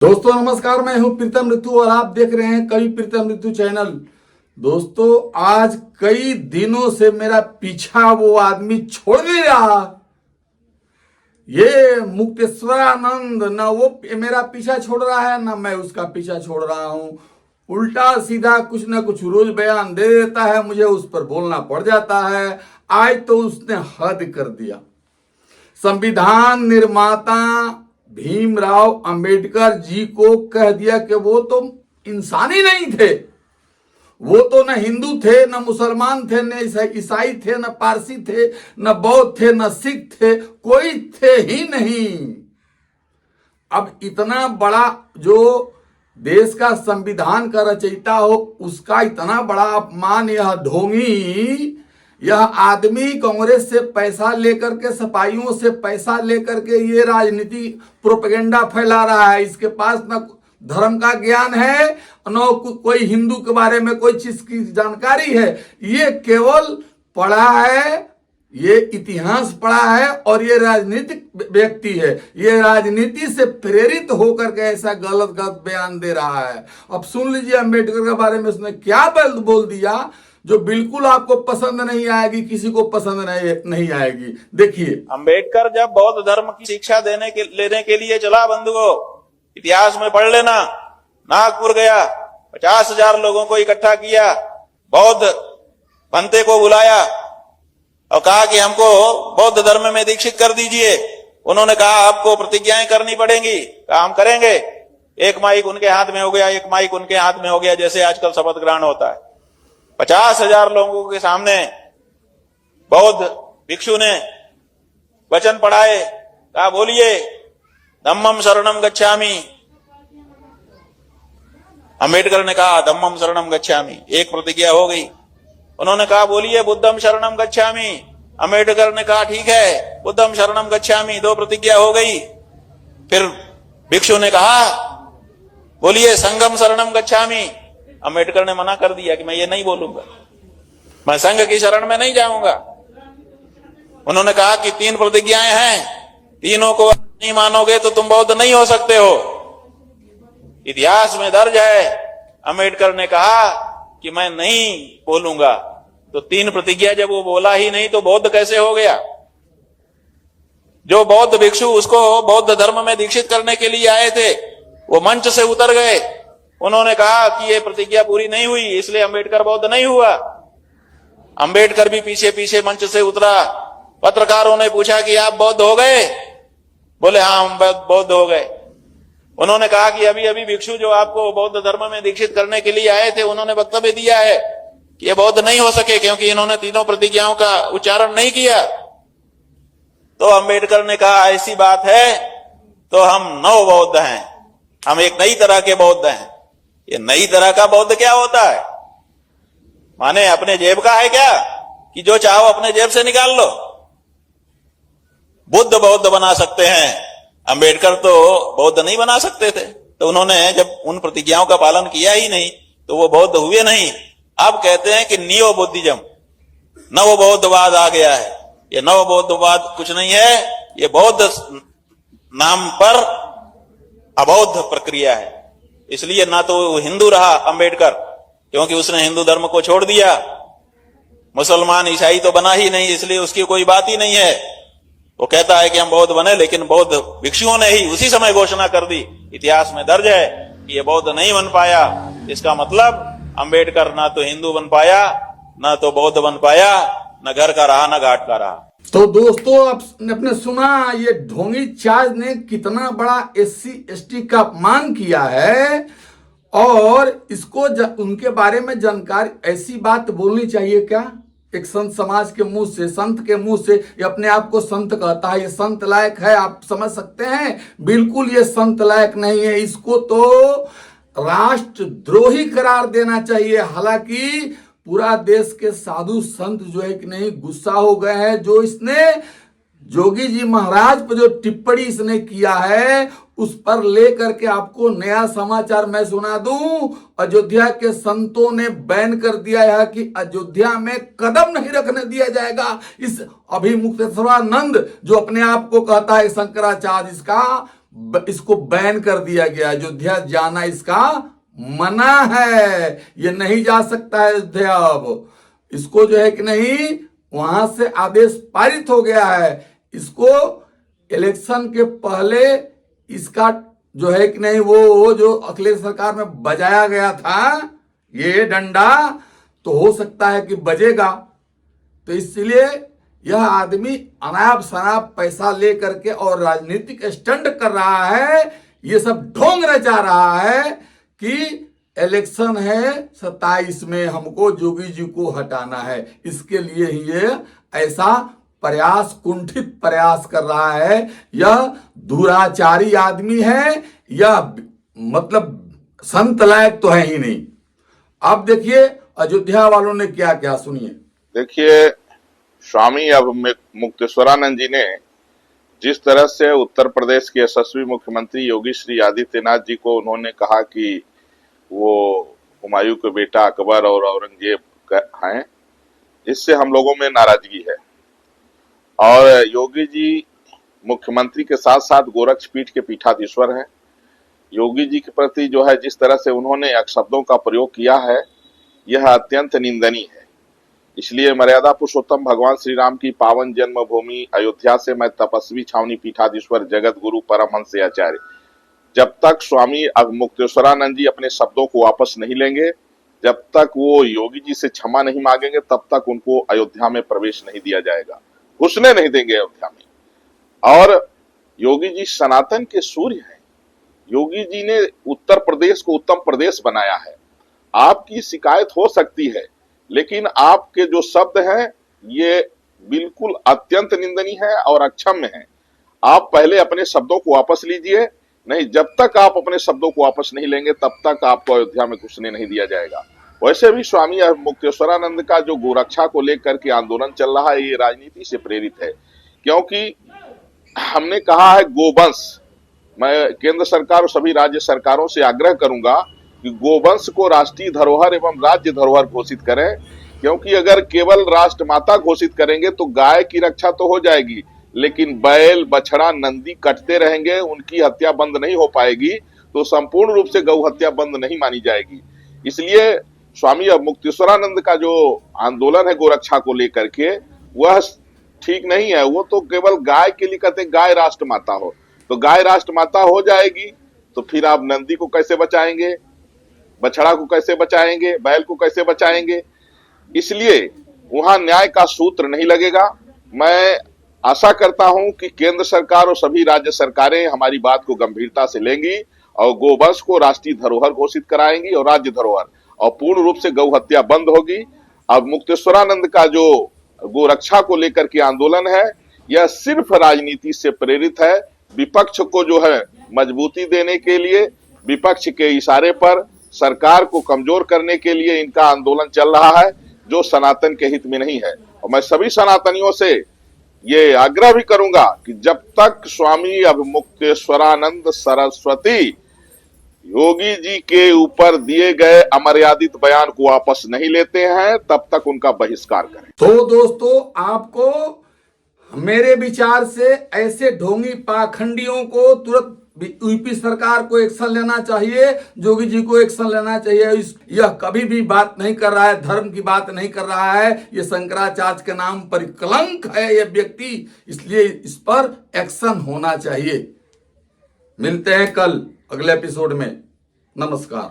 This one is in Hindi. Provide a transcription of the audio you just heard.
दोस्तों नमस्कार, मैं हूं प्रीतम ऋतु और आप देख रहे हैं कवि प्रीतम ऋतु चैनल। दोस्तों आज कई दिनों से मेरा पीछा वो आदमी छोड़ नहीं रहा। ये मुक्तेश्वरानंद न वो मेरा पीछा छोड़ रहा है न मैं उसका पीछा छोड़ रहा हूं। उल्टा सीधा कुछ न कुछ रोज बयान दे देता है, मुझे उस पर बोलना पड़ जाता है। आज तो उसने हद कर दिया। संविधान निर्माता भीमराव अंबेडकर जी को कह दिया कि वो तो इंसान ही नहीं थे। वो तो न हिंदू थे, न मुसलमान थे, न ईसाई थे, न पारसी थे, न बौद्ध थे, न सिख थे, कोई थे ही नहीं। अब इतना बड़ा जो देश का संविधान का रचयिता हो, उसका इतना बड़ा अपमान यह ढोंगी, यह आदमी कांग्रेस से पैसा लेकर के, सपाइयों से पैसा लेकर के ये राजनीति प्रोपेगेंडा फैला रहा है। इसके पास न धर्म का ज्ञान है, न कोई हिंदू के बारे में कोई चीज की जानकारी है। ये केवल पढ़ा है, ये इतिहास पढ़ा है और ये राजनीतिक व्यक्ति है। ये राजनीति से प्रेरित होकर के ऐसा गलत गलत बयान दे रहा है। अब सुन लीजिए अम्बेडकर के बारे में उसने क्या बोल दिया, जो बिल्कुल आपको पसंद नहीं आएगी, किसी को पसंद नहीं आएगी। देखिए, अंबेडकर जब बौद्ध धर्म की शिक्षा लेने के लिए चला, बंधुओं इतिहास में पढ़ लेना, नागपुर गया, 50,000 लोगों को इकट्ठा किया, बौद्ध पंथे को बुलाया और कहा कि हमको बौद्ध धर्म में दीक्षित कर दीजिए। उन्होंने कहा आपको प्रतिज्ञाएं करनी पड़ेंगी। कहा हम करेंगे। एक माइक उनके हाथ में हो गया, एक माइक उनके हाथ में हो गया, जैसे आजकल शपथ ग्रहण होता है। 50,000 लोगों के सामने बौद्ध भिक्षु ने वचन पढ़ाए। कहा बोलिए धम्मम शरणम गच्छामि। अंबेडकर ने कहा धम्मम शरणम गच्छामि। एक प्रतिज्ञा हो गई। उन्होंने कहा बोलिए बुद्धम शरणम गच्छामि। अंबेडकर ने कहा ठीक है बुद्धम शरणम गच्छामि। 2 प्रतिज्ञा हो गई। फिर भिक्षु ने कहा बोलिए संघम शरणम गच्छामि। अंबेडकर ने मना कर दिया कि मैं ये नहीं बोलूंगा, मैं संघ की शरण में नहीं जाऊंगा। उन्होंने कहा कि 3 प्रतिज्ञाएं हैं, तीनों को नहीं मानोगे तो तुम बौद्ध नहीं हो सकते हो। इतिहास में दर्ज है अंबेडकर ने कहा कि मैं नहीं बोलूंगा। तो 3 प्रतिज्ञा जब वो बोला ही नहीं तो बौद्ध कैसे हो गया? जो बौद्ध भिक्षु उसको बौद्ध धर्म में दीक्षित करने के लिए आए थे, वो मंच से उतर गए। उन्होंने कहा कि ये प्रतिज्ञा पूरी नहीं हुई, इसलिए अंबेडकर बौद्ध नहीं हुआ। अंबेडकर भी पीछे पीछे मंच से उतरा। पत्रकारों ने पूछा कि आप बौद्ध हो गए? बोले हाँ हम बौद्ध हो गए। उन्होंने कहा कि अभी अभी भिक्षु जो आपको बौद्ध धर्म में दीक्षित करने के लिए आए थे, उन्होंने वक्तव्य दिया है कि ये बौद्ध नहीं हो सके क्योंकि इन्होंने तीनों प्रतिज्ञाओं का उच्चारण नहीं किया। तो अंबेडकर ने कहा ऐसी बात है तो हम नव बौद्ध हैं, हम एक नई तरह के बौद्ध हैं। ये नई तरह का बौद्ध क्या होता है? माने अपने जेब का है क्या कि जो चाहो अपने जेब से निकाल लो? बुद्ध बौद्ध बना सकते हैं, अंबेडकर तो बौद्ध नहीं बना सकते थे। तो उन्होंने जब उन प्रतिज्ञाओं का पालन किया ही नहीं तो वो बौद्ध हुए नहीं। अब कहते हैं कि नियो बुद्धिज्म, नव बौद्धवाद आ गया है। ये नव बौद्धवाद कुछ नहीं है, ये बौद्ध नाम पर अबौद्ध प्रक्रिया है। इसलिए ना तो हिंदू रहा अंबेडकर क्योंकि उसने हिंदू धर्म को छोड़ दिया, मुसलमान ईसाई तो बना ही नहीं, इसलिए उसकी कोई बात ही नहीं है। वो कहता है कि हम बौद्ध बने, लेकिन बौद्ध भिक्षुओं ने ही उसी समय घोषणा कर दी। इतिहास में दर्ज है कि ये बौद्ध नहीं बन पाया। इसका मतलब अंबेडकर ना तो हिंदू बन पाया, ना तो बौद्ध बन पाया, न घर का रहा, न घाट का रहा। तो दोस्तों आपने सुना ये ढोंगी चार्ज ने कितना बड़ा SC ST का अपमान किया है। और इसको उनके बारे में जानकारी, ऐसी बात बोलनी चाहिए क्या एक संत समाज के मुंह से, संत के मुंह से? ये अपने आप को संत कहता है, ये संत लायक है? आप समझ सकते हैं बिल्कुल ये संत लायक नहीं है। इसको तो राष्ट्रद्रोही करार देना चाहिए। हालांकि पूरा देश के साधु संत जो है कि नहीं गुस्सा हो गए हैं। जो इसने जोगी जी महाराज पर जो टिप्पणी इसने किया है उस पर लेकर के आपको नया समाचार मैं सुना दूं। अयोध्या के संतों ने बैन कर दिया है कि अयोध्या में कदम नहीं रखने दिया जाएगा। इस अभी मुक्तेश्वरानंद जो अपने आप को कहता है शंकराचार्य, इसका इसको बैन कर दिया गया। अयोध्या जाना इसका मना है, ये नहीं जा सकता है अयोध्या। अब इसको जो है कि नहीं, वहां से आदेश पारित हो गया है। इसको इलेक्शन के पहले इसका जो है कि नहीं, वो जो अखिलेश सरकार में बजाया गया था ये डंडा, तो हो सकता है कि बजेगा। तो इसलिए यह आदमी अनाप शनाप पैसा ले करके और राजनीतिक स्टंट कर रहा है। ये सब ढोंग रचा रहा है कि इलेक्शन है 27 में, हमको जोगी जी को हटाना है। इसके लिए ही ये ऐसा प्रयास, कुंठित प्रयास कर रहा है। यह दुराचारी आदमी है, यह मतलब संत लायक तो है ही नहीं। अब देखिए अयोध्या वालों ने क्या क्या, सुनिए। देखिए, स्वामी अब मुक्तेश्वरानंद जी ने जिस तरह से उत्तर प्रदेश के यशस्वी मुख्यमंत्री योगी श्री आदित्यनाथ जी को उन्होंने कहा कि वो हुमायूं के बेटा अकबर और औरंगजेब हैं, इससे हम लोगों में नाराजगी है। और योगी जी मुख्यमंत्री के साथ साथ गोरक्ष पीठ के पीठाधीश्वर हैं। योगी जी के प्रति जो है जिस तरह से उन्होंने अपशब्दों का प्रयोग किया है, यह अत्यंत निंदनीय है। इसलिए मर्यादा पुरुषोत्तम भगवान श्री राम की पावन जन्मभूमि अयोध्या से मैं तपस्वी छावनी पीठाधीश्वर जगत गुरु परमहंस आचार्य, जब तक स्वामी मुक्तेश्वरानंद जी अपने शब्दों को वापस नहीं लेंगे, जब तक वो योगी जी से क्षमा नहीं मांगेंगे, तब तक उनको अयोध्या में प्रवेश नहीं दिया जाएगा, घुसने नहीं देंगे अयोध्या में। और योगी जी सनातन के सूर्य हैं। योगी जी ने उत्तर प्रदेश को उत्तम प्रदेश बनाया है। आपकी शिकायत हो सकती है, लेकिन आपके जो शब्द हैं ये बिल्कुल अत्यंत निंदनीय है और अक्षम्य है। आप पहले अपने शब्दों को वापस लीजिए, नहीं जब तक आप अपने शब्दों को वापस नहीं लेंगे तब तक आपको अयोध्या में घुसने नहीं दिया जाएगा। वैसे भी स्वामी मुक्तेश्वरानंद का जो गोरक्षा को लेकर के आंदोलन चल रहा है, ये राजनीति से प्रेरित है। क्योंकि हमने कहा है गोवंश, मैं केंद्र सरकार और सभी राज्य सरकारों से आग्रह करूंगा कि गोवंश को राष्ट्रीय धरोहर एवं राज्य धरोहर घोषित करें। क्योंकि अगर केवल राष्ट्रमाता घोषित करेंगे तो गाय की रक्षा तो हो जाएगी, लेकिन बैल, बछड़ा, नंदी कटते रहेंगे, उनकी हत्या बंद नहीं हो पाएगी, तो संपूर्ण रूप से गौ हत्या बंद नहीं मानी जाएगी। इसलिए स्वामी मुक्तेश्वरानंद का जो आंदोलन है गोरक्षा को लेकर के, वह ठीक नहीं है। वो तो केवल गाय के लिए कहते हैं गाय राष्ट्रमाता हो, तो गाय राष्ट्रमाता हो जाएगी तो फिर आप नंदी को कैसे बचाएंगे, बछड़ा को कैसे बचाएंगे, बैल को कैसे बचाएंगे? इसलिए वहां न्याय का सूत्र नहीं लगेगा। मैं आशा करता हूं कि केंद्र सरकार और सभी राज्य सरकारें हमारी बात को गंभीरता से लेंगी और गोवंश को राष्ट्रीय धरोहर घोषित कराएंगी और राज्य धरोहर, और पूर्ण रूप से गौ हत्या बंद होगी। अब मुक्तेश्वरानंद का जो गोरक्षा को लेकर के आंदोलन है, यह सिर्फ राजनीति से प्रेरित है। विपक्ष को जो है मजबूती देने के लिए, विपक्ष के इशारे पर सरकार को कमजोर करने के लिए इनका आंदोलन चल रहा है, जो सनातन के हित में नहीं है। और मैं सभी सनातनियों से ये आग्रह भी करूंगा कि जब तक स्वामी मुक्तेश्वरानंद सरस्वती योगी जी के ऊपर दिए गए अमर्यादित बयान को वापस नहीं लेते हैं, तब तक उनका बहिष्कार करें। तो दोस्तों, आपको मेरे विचार से ऐसे ढोंगी पाखंडियों को तुरंत यूपी सरकार को एक्शन लेना चाहिए, जोगी जी को एक्शन लेना चाहिए। यह कभी भी बात नहीं कर रहा है, धर्म की बात नहीं कर रहा है, ये शंकराचार्य के नाम पर कलंक है ये व्यक्ति, इसलिए इस पर एक्शन होना चाहिए। मिलते हैं कल अगले एपिसोड में। नमस्कार।